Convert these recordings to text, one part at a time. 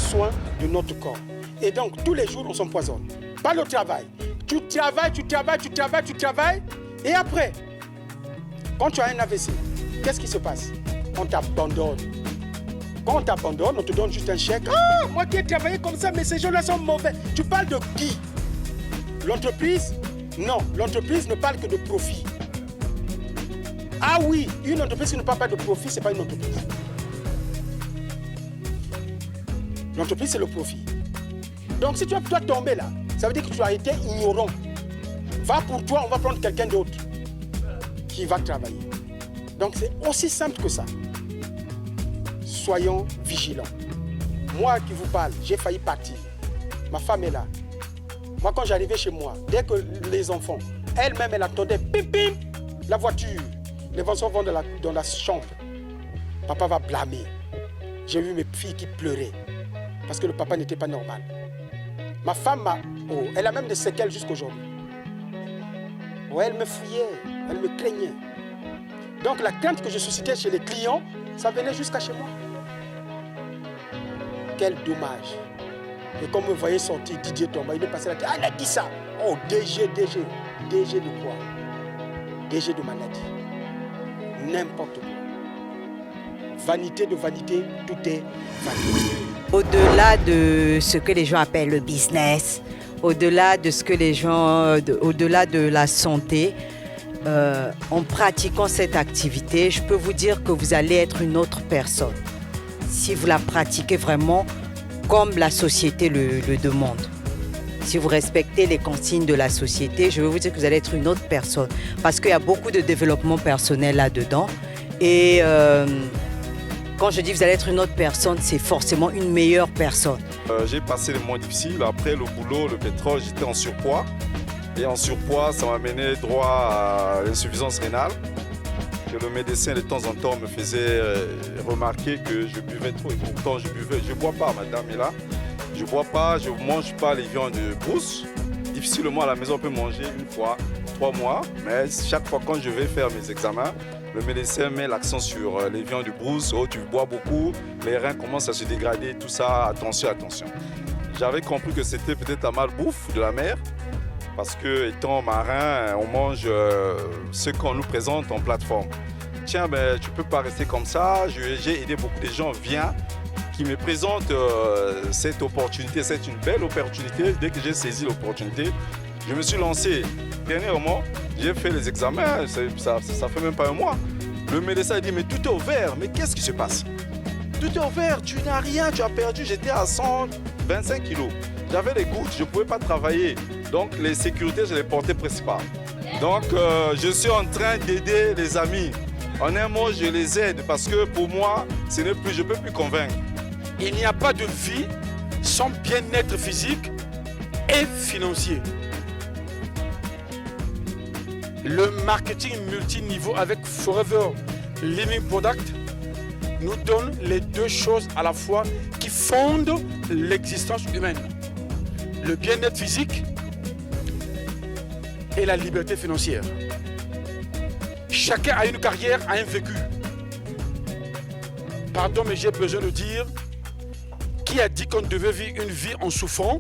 soin de notre corps. Et donc, tous les jours, on s'empoisonne. Pas le travail. Tu travailles. Et après, quand tu as un AVC, qu'est-ce qui se passe? On t'abandonne. Quand on t'abandonne, on te donne juste un chèque. Ah, moi qui ai travaillé comme ça, mais ces gens-là sont mauvais. Tu parles de qui? L'entreprise? Non, l'entreprise ne parle que de profit. Ah oui, une entreprise qui ne parle pas de profit, ce n'est pas une entreprise. L'entreprise, c'est le profit. Donc si tu dois tomber là, ça veut dire que tu as été ignorant. Va pour toi, on va prendre quelqu'un d'autre qui va travailler. Donc c'est aussi simple que ça. Soyons vigilants. Moi qui vous parle, j'ai failli partir. Ma femme est là. Moi quand j'arrivais chez moi, dès que les enfants, elle-même elle attendait, pim pim, la voiture. Les enfants vont dans la chambre. Papa va blâmer. J'ai vu mes filles qui pleuraient parce que le papa n'était pas normal. Ma femme, elle a même des séquelles jusqu'aujourd'hui. Ouais, elle me fouillait, elle me craignait. Donc la crainte que je suscitais chez les clients, ça venait jusqu'à chez moi. Quel dommage. Et comme vous voyez sortir Didier Tomba, il est passé là, ah, il a dit ça. Oh, DG de quoi? DG de maladie. N'importe quoi. Vanité de vanité, tout est vanité. Au-delà de ce que les gens appellent le business, au-delà de ce que les gens, au-delà de la santé, en pratiquant cette activité, je peux vous dire que vous allez être une autre personne. Si vous la pratiquez vraiment comme la société le demande. Si vous respectez les consignes de la société, je veux vous dire que vous allez être une autre personne. Parce qu'il y a beaucoup de développement personnel là-dedans. Et quand je dis que vous allez être une autre personne, c'est forcément une meilleure personne. J'ai passé les mois difficiles. Après le boulot, le pétrole, j'étais en surpoids. Et en surpoids, ça m'a mené droit à l'insuffisance rénale. Que le médecin de temps en temps me faisait remarquer que je buvais trop. Et pourtant, je ne bois pas, madame est là. Je ne bois pas, je ne mange pas les viandes de brousse. Difficilement à la maison, on peut manger une fois, 3 mois. Mais chaque fois quand je vais faire mes examens, le médecin met l'accent sur les viandes de brousse. Oh, tu bois beaucoup, les reins commencent à se dégrader, tout ça, attention, attention. J'avais compris que c'était peut-être la malbouffe de la mer. Parce que, étant marin, on mange ce qu'on nous présente en plateforme. Tiens, ben, tu ne peux pas rester comme ça. J'ai aidé beaucoup de gens. Viens, qui me présentent cette opportunité. C'est une belle opportunité. Dès que j'ai saisi l'opportunité, je me suis lancé. Dernièrement, j'ai fait les examens. Ça fait même pas un mois. Le médecin a dit, mais tout est ouvert. Mais qu'est-ce qui se passe? Tout est ouvert. Tu n'as rien. Tu as perdu. J'étais à 125 kilos. J'avais les gouttes. Je ne pouvais pas travailler. Donc, les sécurités, je les portais principales. Donc, je suis en train d'aider les amis. En un mot, je les aide parce que pour moi, je ne peux plus convaincre. Il n'y a pas de vie sans bien-être physique et financier. Le marketing multiniveau avec Forever Living Product nous donne les deux choses à la fois qui fondent l'existence humaine. Le bien-être physique et la liberté financière. Chacun a une carrière, a un vécu. Pardon, mais j'ai besoin de dire, qui a dit qu'on devait vivre une vie en souffrant,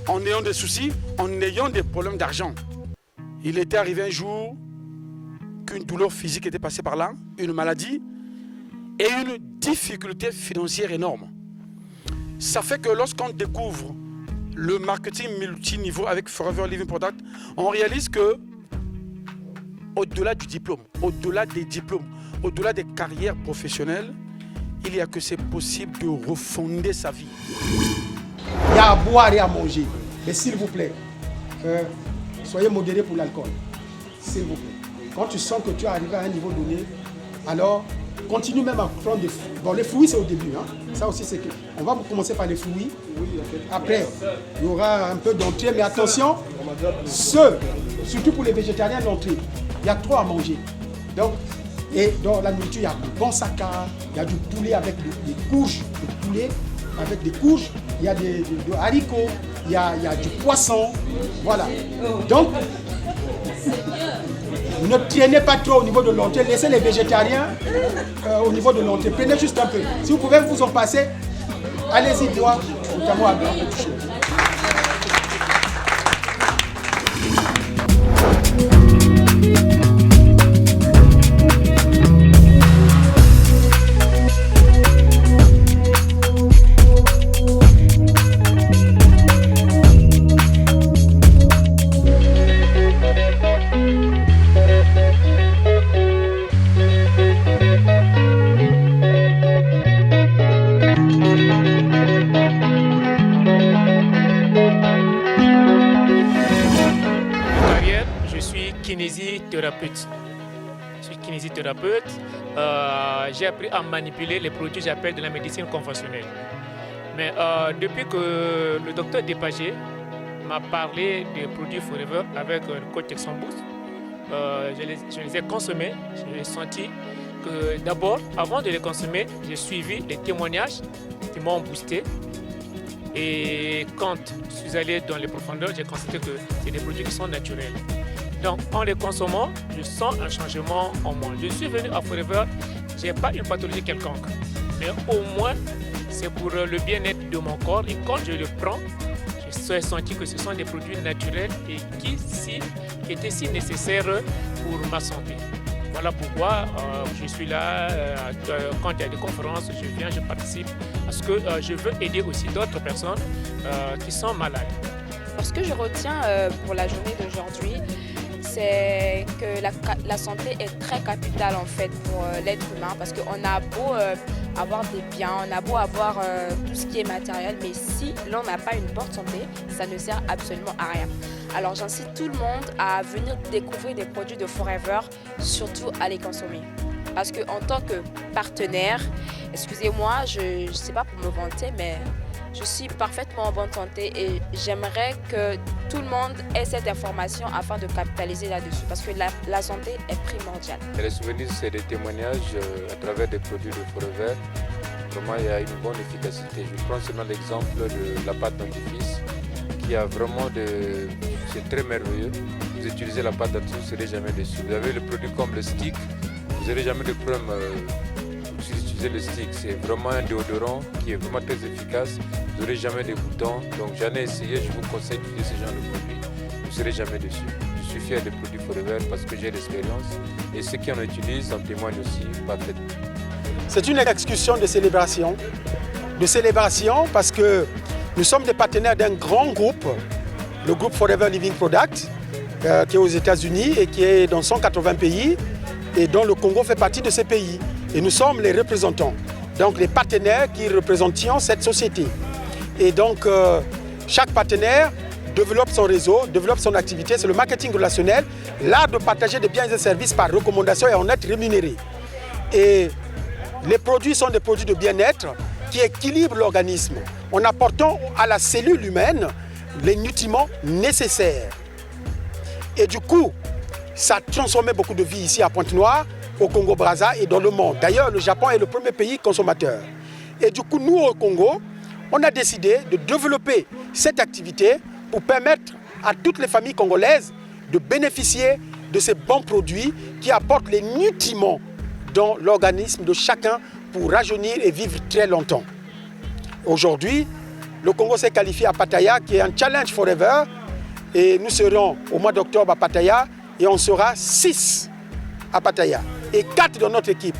en ayant des soucis, en ayant des problèmes d'argent? Il était arrivé un jour qu'une douleur physique était passée par là, une maladie et une difficulté financière énorme. Ça fait que lorsqu'on découvre le marketing multiniveau avec Forever Living Product, on réalise que au-delà du diplôme, au-delà des diplômes, au-delà des carrières professionnelles, il n'y a que c'est possible de refonder sa vie. Il y a à boire et à manger, mais s'il vous plaît, soyez modérés pour l'alcool. S'il vous plaît. Quand tu sens que tu es arrivé à un niveau donné, alors continue même à prendre des fruits. Bon, les fruits, c'est au début. Hein. Ça aussi, c'est que. On va commencer par les fruits. Après, il y aura un peu d'entrée. Mais attention, surtout pour les végétariens, l'entrée, il y a trop à manger. Donc, et dans la nourriture, il y a du bon saka, il y a du poulet avec des couches de poulet, avec des couches, il y a des haricots, il y a du poisson. Voilà. Donc, ne traînez pas trop au niveau de l'entrée, laissez les végétariens au niveau de l'entrée. Prenez juste un peu. Si vous pouvez vous en passer, Allez-y, bois. Notamment à bien toucher. Kinésithérapeute. Je suis kinésithérapeute. J'ai appris à manipuler les produits que j'appelle de la médecine conventionnelle. Mais depuis que le docteur Depagé m'a parlé des produits Forever avec le coach Texan Boost, je les ai consommés. J'ai senti que d'abord, avant de les consommer, j'ai suivi les témoignages qui m'ont boosté. Et quand je suis allé dans les profondeurs, j'ai constaté que c'est des produits qui sont naturels. Donc, en les consommant, je sens un changement en moi. Je suis venu à Forever, je n'ai pas une pathologie quelconque. Mais au moins, c'est pour le bien-être de mon corps. Et quand je le prends, j'ai senti que ce sont des produits naturels et qui étaient si nécessaires pour ma santé. Voilà pourquoi je suis là. Quand il y a des conférences, je viens, je participe. Parce que je veux aider aussi d'autres personnes qui sont malades. Ce que je retiens pour la journée d'aujourd'hui, c'est que la santé est très capitale en fait pour l'être humain, parce qu'on a beau avoir des biens, on a beau avoir tout ce qui est matériel, mais si l'on n'a pas une bonne santé, ça ne sert absolument à rien. Alors j'incite tout le monde à venir découvrir des produits de Forever, surtout à les consommer. Parce qu'en tant que partenaire, excusez-moi, je ne sais pas pour me vanter, mais je suis parfaitement en bonne santé et j'aimerais que tout le monde ait cette information afin de capitaliser là-dessus, parce que la santé est primordiale. Les souvenirs, c'est des témoignages à travers des produits de Forever. Vraiment, il y a une bonne efficacité. Je prends seulement l'exemple de la pâte dentifrice qui a vraiment c'est très merveilleux. Vous utilisez la pâte dentifrice, vous ne serez jamais déçu. Vous avez le produit comme le stick, vous n'aurez jamais de problème. Si vous utilisez le stick, c'est vraiment un déodorant qui est vraiment très efficace. Vous n'aurez jamais de boutons. Donc j'en ai essayé, je vous conseille d'utiliser ce genre de produit. Vous ne serez jamais déçu. Je suis fier des produits Forever parce que j'ai l'expérience et ceux qui en utilisent en témoignent aussi parfaitement. C'est une excursion de célébration. De célébration parce que nous sommes des partenaires d'un grand groupe, le groupe Forever Living Product, qui est aux États-Unis et qui est dans 180 pays et dont le Congo fait partie de ces pays. Et nous sommes les représentants, donc les partenaires qui représentent cette société. Et donc, chaque partenaire développe son réseau, développe son activité. C'est le marketing relationnel, l'art de partager des biens et des services par recommandation et en être rémunéré. Et les produits sont des produits de bien-être qui équilibrent l'organisme en apportant à la cellule humaine les nutriments nécessaires. Et du coup, ça a transformé beaucoup de vies ici à Pointe-Noire, au Congo-Brazza et dans le monde. D'ailleurs, le Japon est le premier pays consommateur. Et du coup, nous, au Congo, on a décidé de développer cette activité pour permettre à toutes les familles congolaises de bénéficier de ces bons produits qui apportent les nutriments dans l'organisme de chacun pour rajeunir et vivre très longtemps. Aujourd'hui, le Congo s'est qualifié à Pattaya, qui est un challenge forever. Et nous serons au mois d'octobre à Pattaya et on sera 6 à Pattaya et 4 dans notre équipe.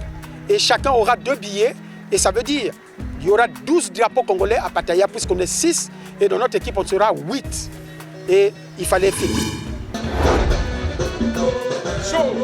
Et chacun aura 2 billets et ça veut dire qu'il y aura 12 drapeaux congolais à Pattaya puisqu'on est 6 et dans notre équipe on sera 8. Et il fallait finir. Chaud.